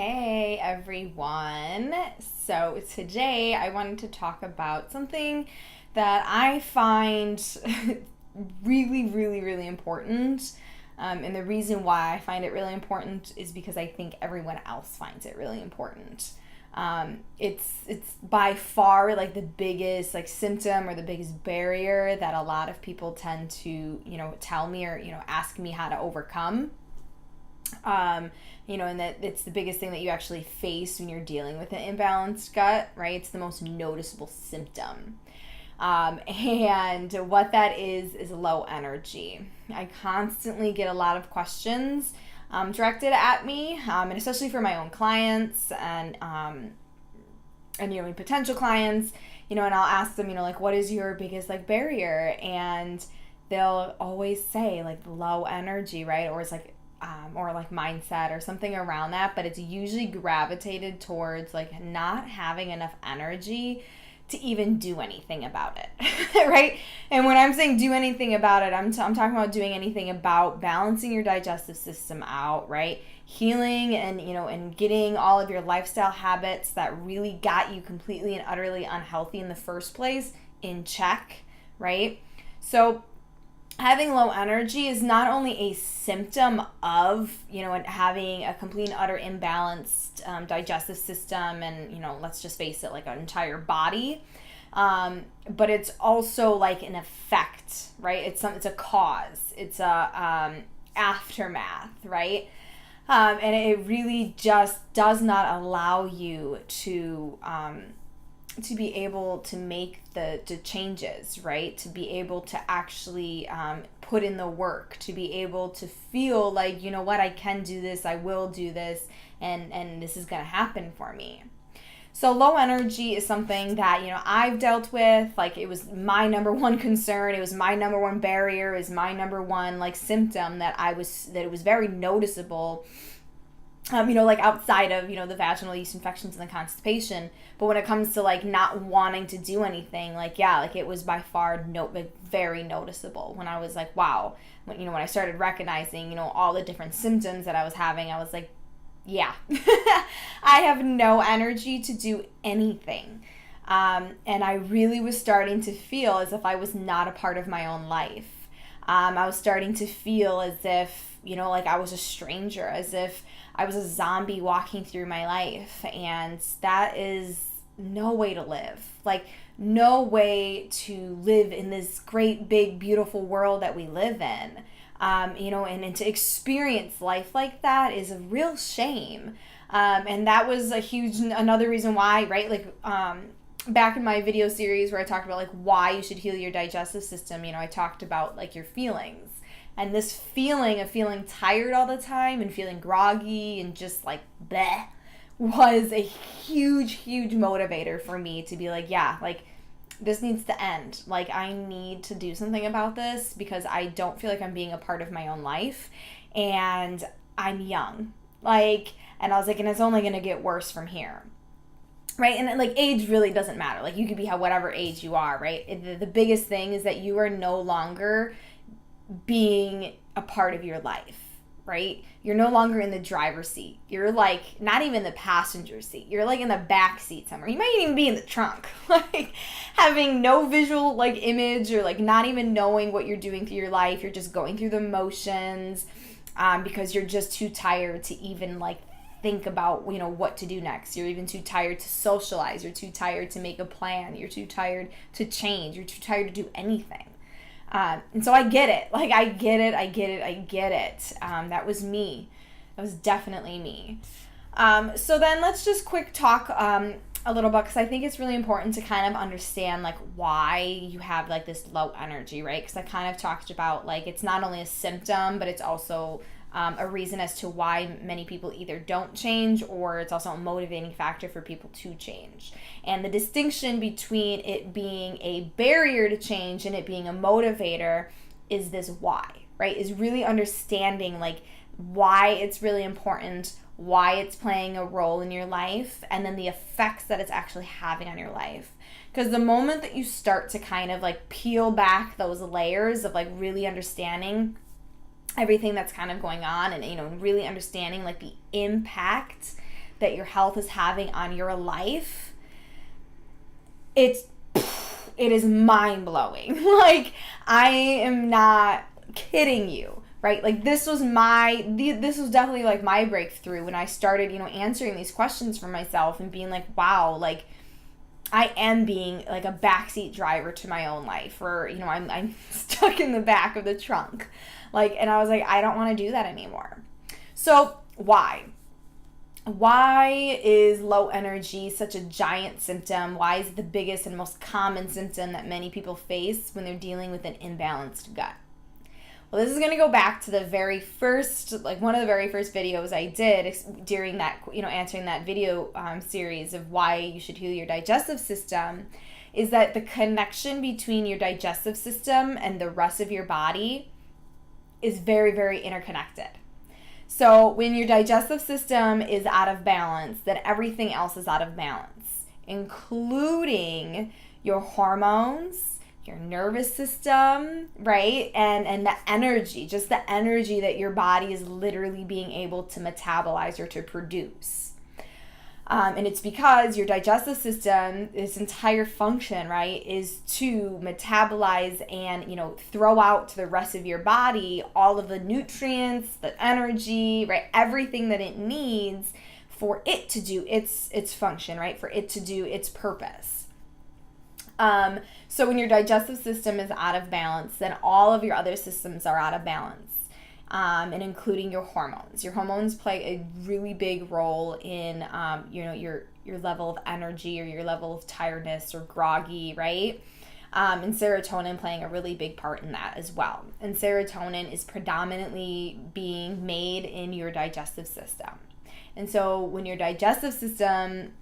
Hey everyone. So today I wanted to talk about something that I find really important. And the reason why I find it really important is because I think everyone else finds it really important. It's by far like the biggest like symptom or the biggest barrier that a lot of people tend to tell me or ask me how to overcome. um, and that it's the biggest thing that you actually face when you're dealing with an imbalanced gut, right? It's the most noticeable symptom. And what that is low energy. I constantly get a lot of questions directed at me, and especially for my own clients and potential clients, and I'll ask them, like, what is your biggest like barrier? And they'll always say like low energy, right? Or like mindset or something around that, but it's usually gravitated towards like not having enough energy to even do anything about it, right? And when I'm saying do anything about it, I'm talking about doing anything about balancing your digestive system out, right? Healing and getting all of your lifestyle habits that really got you completely and utterly unhealthy in the first place in check, right? So having low energy is not only a symptom of having a complete and utter imbalanced digestive system and let's just face it, like an entire body, but it's also like an effect, right? It's a cause, it's a aftermath, right? And it really just does not allow you to be able to make the changes, right? To be able to actually put in the work, to be able to feel like, you know what, I can do this, I will do this, and this is going to happen for me. So low energy is something that, I've dealt with. Like, it was my number one concern. It was my number one barrier. It was my number one like symptom that it was very noticeable. Like outside of, the vaginal yeast infections and the constipation. But when it comes to like not wanting to do anything, like, yeah, like it was by far very noticeable when I was like, wow, when I started recognizing, all the different symptoms that I was having, I was like, yeah, I have no energy to do anything. And I really was starting to feel as if I was not a part of my own life. I was starting to feel as if, like I was a stranger, as if I was a zombie walking through my life. And that is no way to live. Like, no way to live in this great, big, beautiful world that we live in. And to experience life like that is a real shame. And that was another reason why, right? Like, back in my video series where I talked about like why you should heal your digestive system, I talked about like your feelings. And this feeling of feeling tired all the time and feeling groggy and just like bleh was a huge motivator for me to be like, yeah, like this needs to end. Like, I need to do something about this because I don't feel like I'm being a part of my own life, and I'm young. Like, and I was like, and it's only going to get worse from here. Right? And like age really doesn't matter. Like, you could be whatever age you are, right? The biggest thing is that you are no longer being a part of your life, right? You're no longer in the driver's seat. You're like not even the passenger seat. You're like in the back seat somewhere. You might even be in the trunk, like having no visual like image, or like not even knowing what you're doing through your life. You're just going through the motions because you're just too tired to even like think about what to do next. You're even too tired to socialize. You're too tired to make a plan. You're too tired to change. You're too tired to do anything. And so I get it. Like, I get it. That was me. That was definitely me. So then let's just quick talk a little bit, because I think it's really important to kind of understand like why you have like this low energy, right? Because I kind of talked about like it's not only a symptom, but it's also a reason as to why many people either don't change, or it's also a motivating factor for people to change. And the distinction between it being a barrier to change and it being a motivator is this why, right? Is really understanding like why it's really important, why it's playing a role in your life, and then the effects that it's actually having on your life. Because the moment that you start to kind of like peel back those layers of like really understanding everything that's kind of going on, and really understanding like the impact that your health is having on your life, it is mind-blowing. Like, I am not kidding you, right? Like, this was definitely like my breakthrough when I started, answering these questions for myself and being like, wow, like, I am being like a backseat driver to my own life, or, I'm stuck in the back of the trunk. Like, and I was like, I don't want to do that anymore. So why? Why is low energy such a giant symptom? Why is it the biggest and most common symptom that many people face when they're dealing with an imbalanced gut? Well, this is going to go back to the very first, like one of the very first videos I did during that, answering that video series of why you should heal your digestive system, is that the connection between your digestive system and the rest of your body is very, very interconnected. So when your digestive system is out of balance, then everything else is out of balance, including your hormones, your nervous system, right? And the energy, just the energy that your body is literally being able to metabolize or to produce. And it's because your digestive system, its entire function, right, is to metabolize and, throw out to the rest of your body all of the nutrients, the energy, right, everything that it needs for it to do its function, right, for it to do its purpose. So when your digestive system is out of balance, then all of your other systems are out of balance, and including your hormones. Your hormones play a really big role in, your level of energy or your level of tiredness or groggy, right? And serotonin playing a really big part in that as well. And serotonin is predominantly being made in your digestive system. And so when your digestive system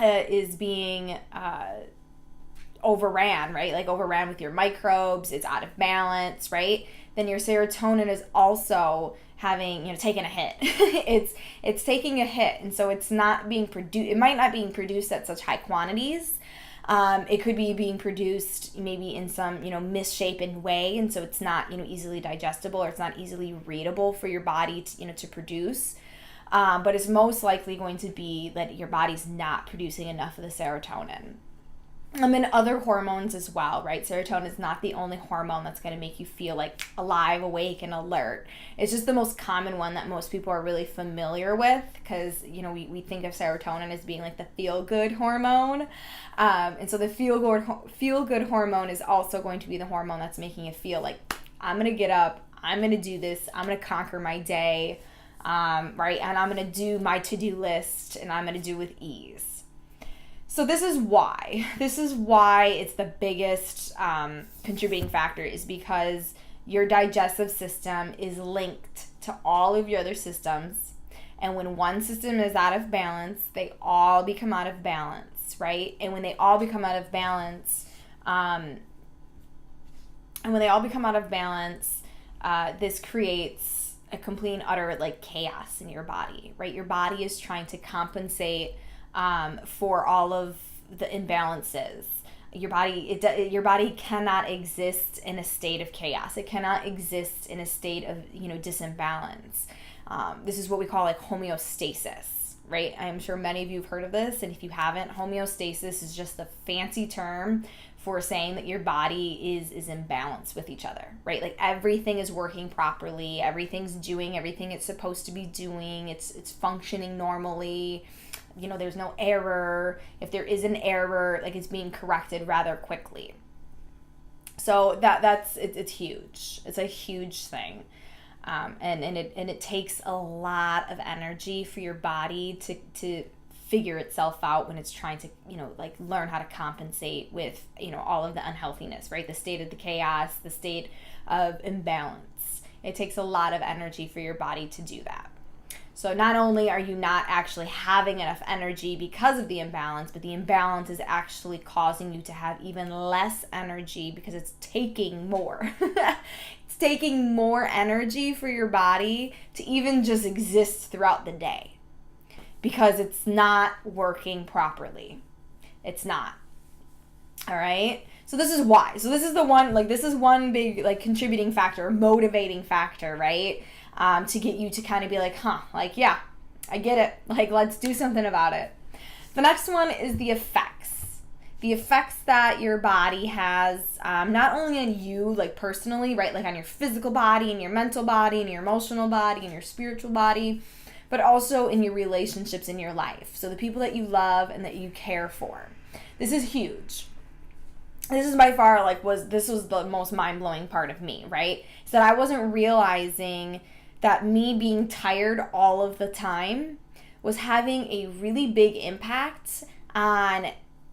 is being overran, right? Like overran with your microbes, it's out of balance, right? Then your serotonin is also having, taking a hit. it's taking a hit. And so it's not being produced, it might not be produced at such high quantities. It could be being produced maybe in some, misshapen way. And so it's not, easily digestible, or it's not easily readable for your body to, to produce. But it's most likely going to be that your body's not producing enough of the serotonin. And other hormones as well, right? Serotonin is not the only hormone that's going to make you feel like alive, awake, and alert. It's just the most common one that most people are really familiar with, because, we think of serotonin as being like the feel-good hormone. And so the feel-good hormone is also going to be the hormone that's making you feel like, I'm going to get up, I'm going to do this, I'm going to conquer my day, right? And I'm going to do my to-do list, and I'm going to do with ease. So this is why it's the biggest contributing factor, is because your digestive system is linked to all of your other systems. And when one system is out of balance, they all become out of balance, right? And when they all become out of balance, this creates a complete and utter chaos in your body, right? Your body is trying to compensate for all of the imbalances. Your body cannot exist in a state of chaos. It cannot exist in a state of disimbalance. This is what we call homeostasis, right? I'm sure many of you have heard of this, and if you haven't, homeostasis is just the fancy term for saying that your body is in balance with each other, right? Like everything is working properly, everything's doing everything it's supposed to be doing, it's functioning normally. There's no error. If there is an error, it's being corrected rather quickly. So it's huge. It's a huge thing. And it takes a lot of energy for your body to figure itself out when it's trying to, learn how to compensate with, all of the unhealthiness, right? The state of the chaos, the state of imbalance. It takes a lot of energy for your body to do that. So not only are you not actually having enough energy because of the imbalance, but the imbalance is actually causing you to have even less energy because it's taking more. It's taking more energy for your body to even just exist throughout the day because it's not working properly. It's not. All right? So this is why. So this is the one, this is one big, contributing factor, motivating factor, right? To get you to kind of be yeah, I get it. Like, let's do something about it. The next one is the effects. The effects that your body has, not only on you, like personally, right? Like on your physical body and your mental body and your emotional body and your spiritual body, but also in your relationships in your life. So the people that you love and that you care for. This is huge. This is by far this was the most mind-blowing part of me, right? Is that I wasn't realizing that me being tired all of the time was having a really big impact on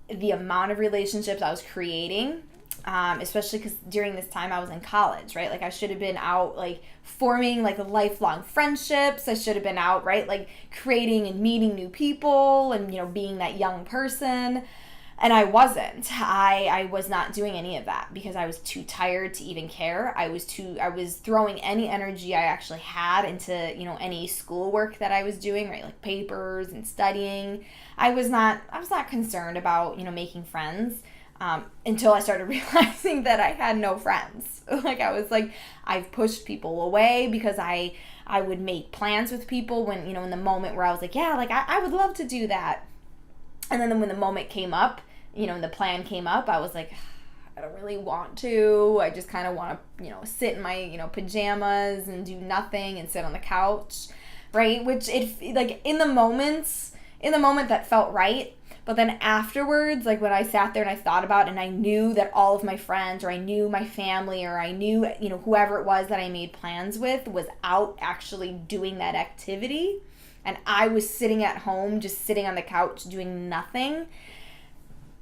the amount of relationships I was creating, especially because during this time I was in college, right? Like I should have been out like forming like lifelong friendships. I should have been out, right? Like creating and meeting new people and, being that young person. And I wasn't. I was not doing any of that because I was too tired to even care. I was throwing any energy I actually had into, any schoolwork that I was doing, right? Like papers and studying. I was not concerned about, making friends until I started realizing that I had no friends. Like I was like, I've pushed people away because I would make plans with people when, in the moment where I was like, yeah, like I would love to do that. And then when the moment came up, and the plan came up, I was like, I don't really want to. I just kind of want to, sit in my, pajamas and do nothing and sit on the couch, right? Which in the moment that felt right. But then afterwards, like when I sat there and I thought about it and I knew that all of my friends or I knew my family or I knew, whoever it was that I made plans with was out actually doing that activity. And I was sitting at home, just sitting on the couch doing nothing.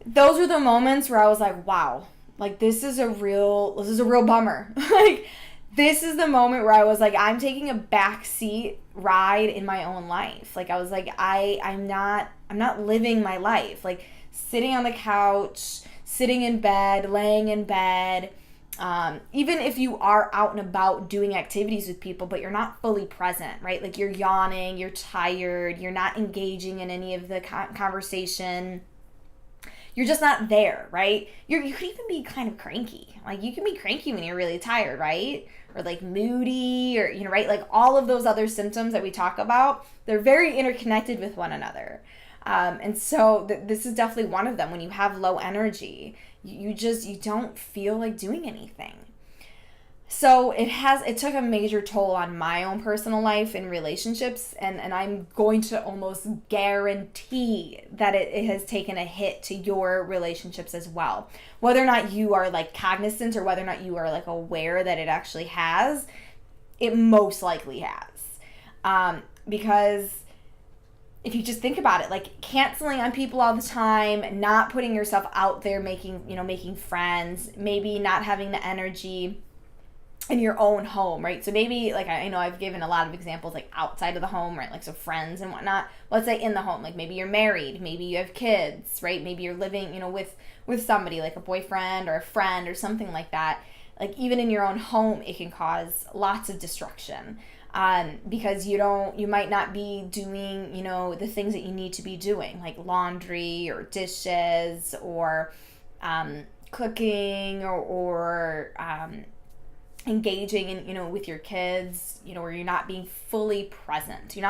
Those were the moments where I was like, wow, like this is a real bummer. Like this is the moment where I was like, I'm taking a backseat ride in my own life. Like I was like, I'm not living my life. Like sitting on the couch, sitting in bed, laying in bed. Even if you are out and about doing activities with people, but you're not fully present, right? Like you're yawning, you're tired, you're not engaging in any of the conversation. You're just not there, right? You could even be kind of cranky. Like you can be cranky when you're really tired, right? Or like moody or, right? Like all of those other symptoms that we talk about, they're very interconnected with one another. And so this is definitely one of them. When you have low energy, you don't feel like doing anything. So it took a major toll on my own personal life and relationships, and I'm going to almost guarantee that it has taken a hit to your relationships as well. Whether or not you are like cognizant or whether or not you are like aware that it actually has, it most likely has. Because if you just think about it, like canceling on people all the time, not putting yourself out there, making friends, maybe not having the energy in your own home, right? So maybe like I know I've given a lot of examples like outside of the home, right? Like so friends and whatnot. Let's say in the home, like maybe you're married, maybe you have kids, right? Maybe you're living, with somebody like a boyfriend or a friend or something like that. Like even in your own home, it can cause lots of destruction. Because you might not be doing, the things that you need to be doing, like laundry or dishes or cooking or engaging in, with your kids, where you're not being fully present. You're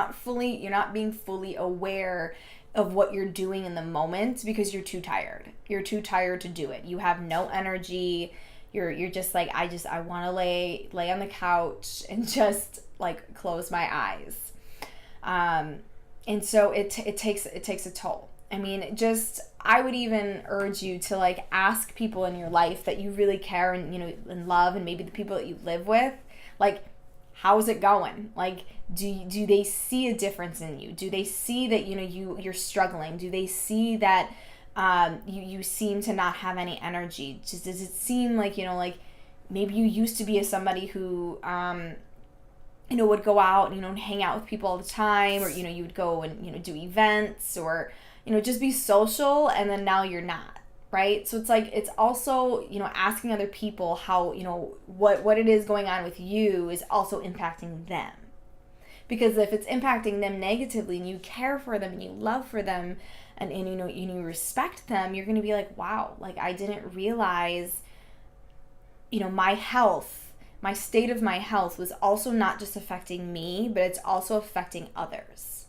not being fully aware of what you're doing in the moment because you're too tired. You're too tired to do it. You have no energy. You're just like, I want to lay on the couch and just like close my eyes. And so it takes a toll. I mean, I would even urge you to like ask people in your life that you really care and, and love, and maybe the people that you live with, like, how's it going? Like, do they see a difference in you? Do they see that, you're struggling? Do they see that you seem to not have any energy? Does it seem like, like maybe you used to be somebody who, would go out and, hang out with people all the time, or, you would go and, do events or, just be social, and then now you're not, right? So it's like, it's also, asking other people how, what it is going on with you is also impacting them. Because if it's impacting them negatively and you care for them and you love for them and you respect them, you're going to be like, wow, like I didn't realize, my health, my state of my health was also not just affecting me, but it's also affecting others.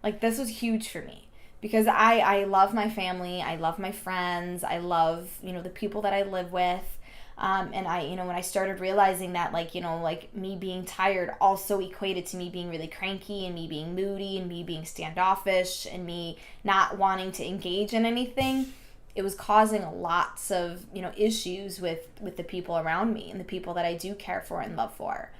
Like, this was huge for me because I love my family. I love my friends. I love, the people that I live with. And I, when I started realizing that, like, like me being tired also equated to me being really cranky and me being moody and me being standoffish and me not wanting to engage in anything, it was causing lots of, issues with the people around me and the people that I do care for and love for.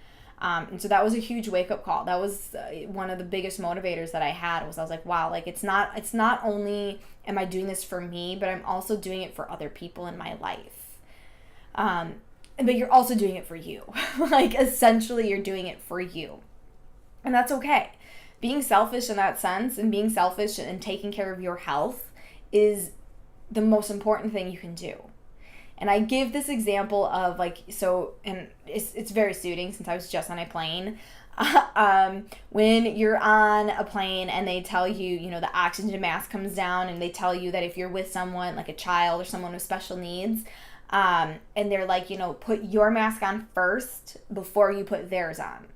And so that was a huge wake-up call. That was one of the biggest motivators that I had. Was I was like, wow, like it's not only am I doing this for me, but I'm also doing it for other people in my life. But you're also doing it for you. Like, essentially, you're doing it for you. And that's okay. Being selfish in that sense and being selfish and taking care of your health is the most important thing you can do. And I give this example of, like, so, and it's very suiting since I was just on a plane. When you're on a plane and they tell you, the oxygen mask comes down, and they tell you that if you're with someone, like a child or someone with special needs, and they're like, put your mask on first before you put theirs on.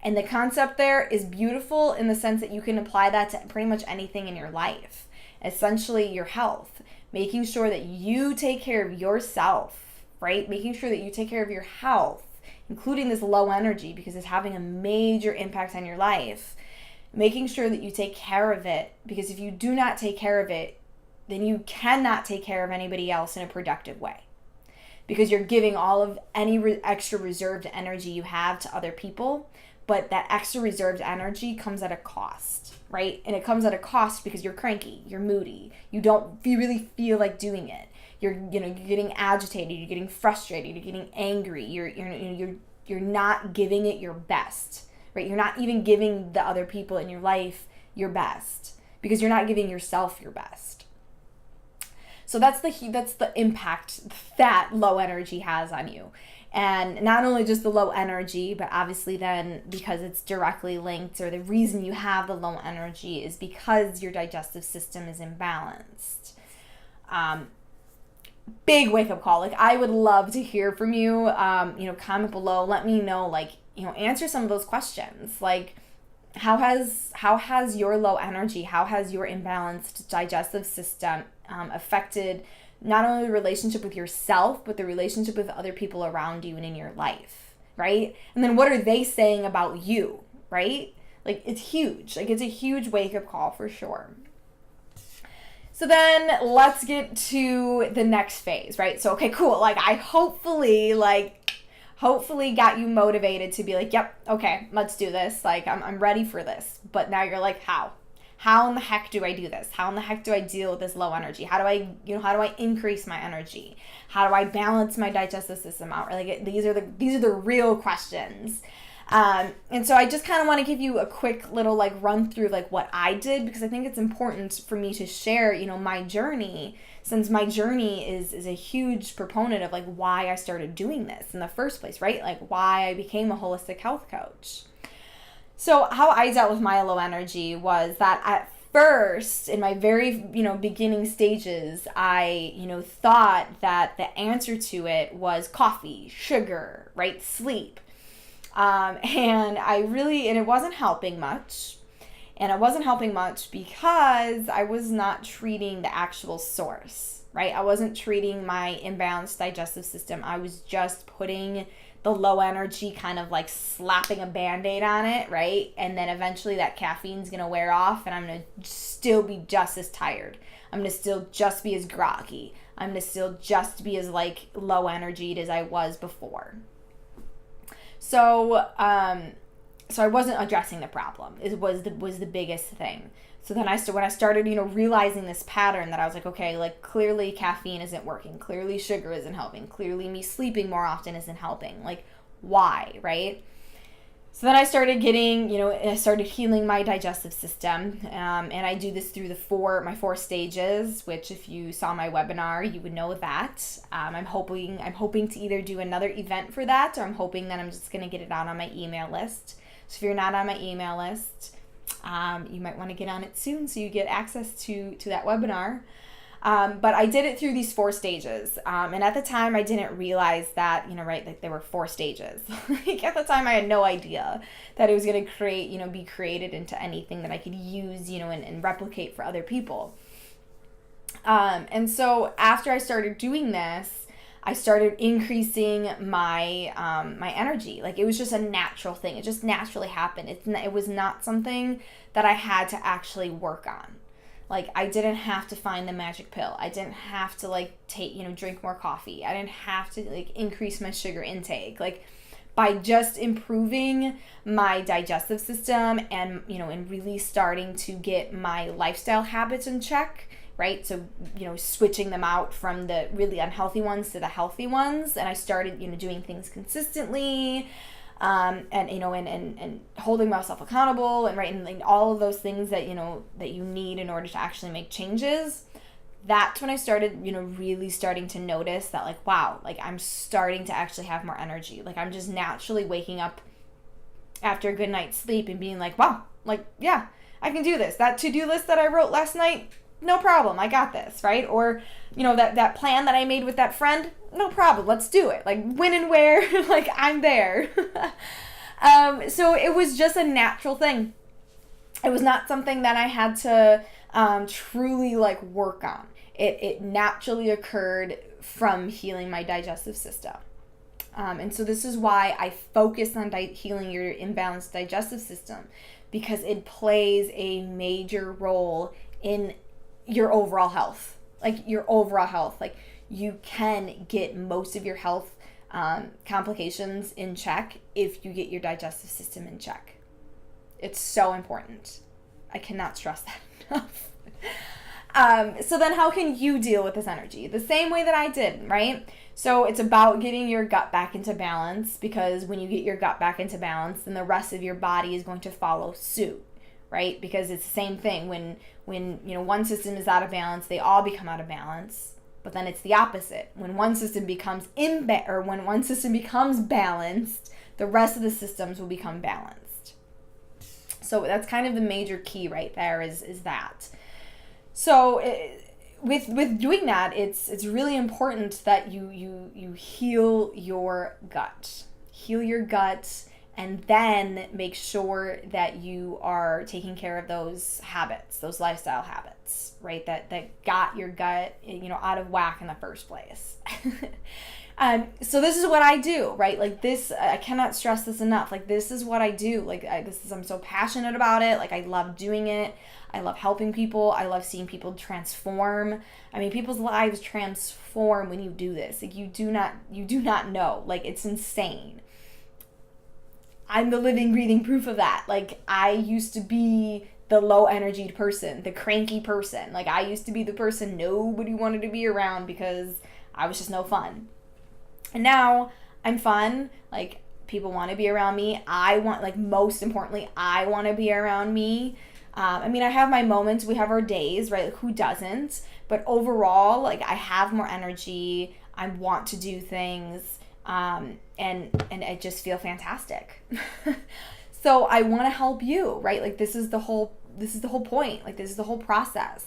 And the concept there is beautiful in the sense that you can apply that to pretty much anything in your life. Essentially, your health. Making sure that you take care of yourself, right? Making sure that you take care of your health, including this low energy, because it's having a major impact on your life. Making sure that you take care of it, because if you do not take care of it, then you cannot take care of anybody else in a productive way. Because you're giving all of any extra reserved energy you have to other people, but that extra reserved energy comes at a cost, right? And it comes at a cost because you're cranky, you're moody, you really feel like doing it. You're getting agitated, you're getting frustrated, you're getting angry, you're not giving it your best, right? You're not even giving the other people in your life your best because you're not giving yourself your best. So that's the impact that low energy has on you. And not only just the low energy, but obviously then because it's directly linked, or the reason you have the low energy is because your digestive system is imbalanced. Big wake-up call. Like, I would love to hear from you. Comment below. Let me know, like, answer some of those questions. Like, how has your low energy, how has your imbalanced digestive system affected not only the relationship with yourself, but the relationship with other people around you and in your life, right? And then what are they saying about you, right? Like, it's huge. Like, it's a huge wake-up call for sure. So then let's get to the next phase, right? So, okay, cool. Like, I hopefully got you motivated to be like, yep, okay, let's do this. Like, I'm ready for this. But now you're like, how? How in the heck do I do this? How in the heck do I deal with this low energy? How do I increase my energy? How do I balance my digestive system out? Like, these are the real questions. And so I just kind of want to give you a quick little like run through like what I did, because I think it's important for me to share, my journey, since my journey is a huge proponent of like why I started doing this in the first place, right? Like why I became a holistic health coach. So how I dealt with my low energy was that at first, in my very, beginning stages, I, thought that the answer to it was coffee, sugar, right? Sleep. And it wasn't helping much. And it wasn't helping much because I was not treating the actual source, right? I wasn't treating my imbalanced digestive system. I was just putting the low energy, kind of like slapping a Band-Aid on it, right? And then eventually that caffeine's going to wear off and I'm going to still be just as tired. I'm going to still just be as groggy. I'm going to still just be as like low energied as I was before. So I wasn't addressing the problem. It was the biggest thing. So then when I started, realizing this pattern that I was like, okay, like clearly caffeine isn't working. Clearly sugar isn't helping. Clearly me sleeping more often isn't helping. Like, why, right? So then I started getting, I started healing my digestive system. And I do this through my 4 stages, which if you saw my webinar, you would know that. I'm hoping to either do another event for that, or I'm hoping that I'm just going to get it out on my email list. So if you're not on my email list, you might want to get on it soon so you get access to that webinar. But I did it through these 4 stages. And at the time, I didn't realize that, right, like there were 4 stages. Like at the time, I had no idea that it was going to be created into anything that I could use, and replicate for other people. And so after I started doing this, I started increasing my my energy. Like it was just a natural thing. It just naturally happened. It was not something that I had to actually work on. Like I didn't have to find the magic pill. I didn't have to drink more coffee. I didn't have to increase my sugar intake. Like by just improving my digestive system and really starting to get my lifestyle habits in check, right? So, switching them out from the really unhealthy ones to the healthy ones. And I started, doing things consistently, and holding myself accountable and all of those things that, that you need in order to actually make changes. That's when I started, really starting to notice that wow, I'm starting to actually have more energy. I'm just naturally waking up after a good night's sleep and being wow, yeah, I can do this. That to-do list that I wrote last night, no problem, I got this, right? Or, that plan that I made with that friend, no problem, let's do it. When and where, I'm there. So it was just a natural thing. It was not something that I had to truly work on. It naturally occurred from healing my digestive system. And so this is why I focus on healing your imbalanced digestive system, because it plays a major role in your overall health. You can get most of your health complications in check if you get your digestive system in check. It's so important. I cannot stress that enough. So then how can you deal with this energy? The same way that I did, right? So it's about getting your gut back into balance, because when you get your gut back into balance, then the rest of your body is going to follow suit, right? Because it's the same thing. When one system is out of balance, they all become out of balance. But then it's the opposite. When one system becomes when one system becomes balanced, the rest of the systems will become balanced. So that's kind of the major key right there is that. So with doing that, it's really important that you heal your gut. Heal your gut, and then make sure that you are taking care of those habits, those lifestyle habits, right? That got your gut, out of whack in the first place. So this is what I do, right? I cannot stress this enough. This is what I do. I'm so passionate about it. I love doing it. I love helping people. I love seeing people transform. I mean, people's lives transform when you do this. You do not know. It's insane. I'm the living, breathing proof of that. I used to be the low energy person, the cranky person. I used to be the person nobody wanted to be around because I was just no fun. And now I'm fun. People want to be around me. Most importantly, I want to be around me. I have my moments. We have our days, right? Who doesn't? But overall, I have more energy. I want to do things. And I just feel fantastic. So I want to help you, right? This is the whole point. This is the whole process.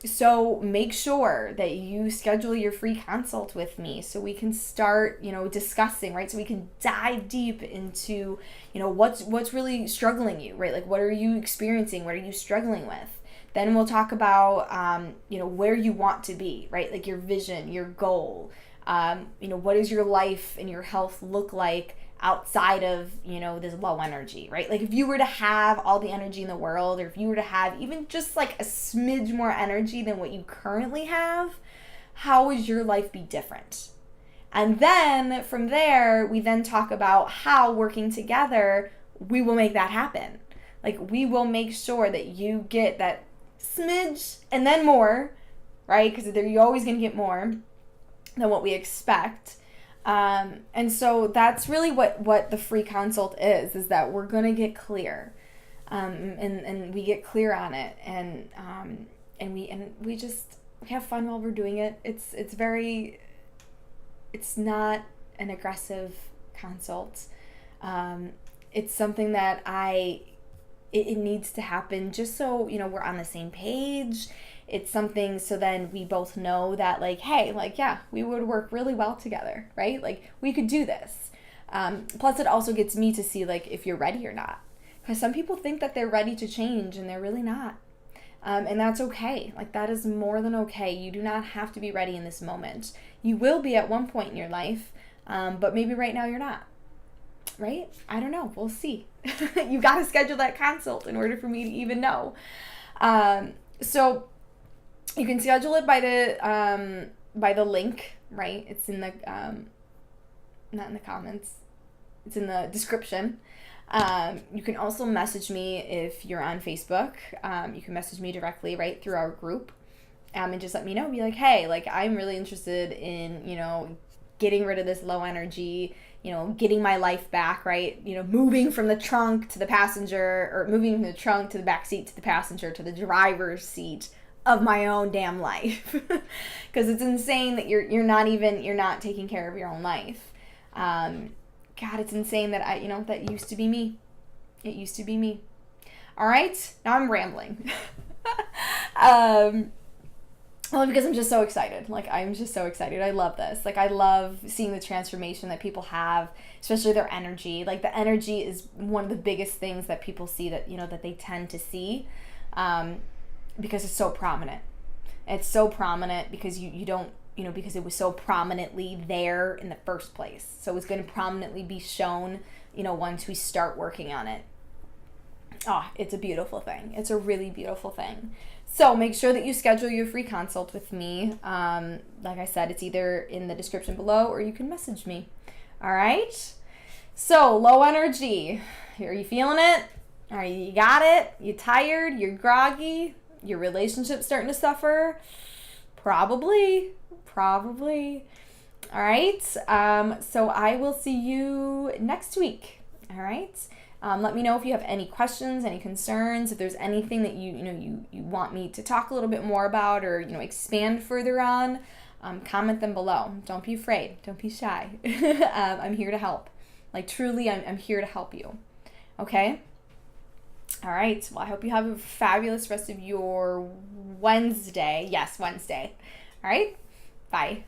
So make sure that you schedule your free consult with me so we can start, discussing, right? So we can dive deep into, what's really struggling you, right? What are you experiencing? What are you struggling with? Then we'll talk about, where you want to be, right? Your vision, your goal. What does your life and your health look like outside of, this low energy, right? If you were to have all the energy in the world, or if you were to have even just a smidge more energy than what you currently have, how would your life be different? And then from there, we then talk about how working together, we will make that happen. We will make sure that you get that smidge and then more, right? Because you're always going to get more than what we expect. And so that's really what the free consult is that we're going to get clear. And we get clear on it, and we just have fun while we're doing it. It's not an aggressive consult. It's something that it needs to happen just so, we're on the same page. It's something so then we both know that like, hey, like, yeah, we would work really well together, right? Like we could do this. Plus it also gets me to see like if you're ready or not. Because some people think that they're ready to change and they're really not. And that's okay. Like that is more than okay. You do not have to be ready in this moment. You will be at one point in your life, but maybe right now you're not. Right? I don't know. We'll see. You got to schedule that consult in order for me to even know. So you can schedule it by the link, right? It's in the not in the comments. It's in the description. You can also message me if you're on Facebook. You can message me directly right through our group, and just let me know. Be like, hey, like I'm really interested in getting rid of this low energy. Getting my life back, right? Moving from the trunk to the passenger, or moving from the trunk to the back seat to the passenger to the driver's seat of my own damn life. Because it's insane that you're not taking care of your own life. God, it's insane that that used to be me. It used to be me. All right, now I'm rambling. Well, because I'm just so excited. Like, I'm just so excited. I love this. Like, I love seeing the transformation that people have, especially their energy. Like, the energy is one of the biggest things that people see that, that they tend to see, because it's so prominent. It's so prominent because you don't, because it was so prominently there in the first place. So it's going to prominently be shown, once we start working on it. Oh, it's a beautiful thing. It's a really beautiful thing. So make sure that you schedule your free consult with me. Like I said, it's either in the description below or you can message me. All right? So low energy. Are you feeling it? All right, you got it? You tired? You're groggy? Your relationship's starting to suffer? Probably. All right? So I will see you next week. All right? Let me know if you have any questions, any concerns, if there's anything that you want me to talk a little bit more about or, expand further on, comment them below. Don't be afraid. Don't be shy. I'm here to help. Like, truly, I'm here to help you. Okay? All right. Well, I hope you have a fabulous rest of your Wednesday. Yes, Wednesday. All right? Bye.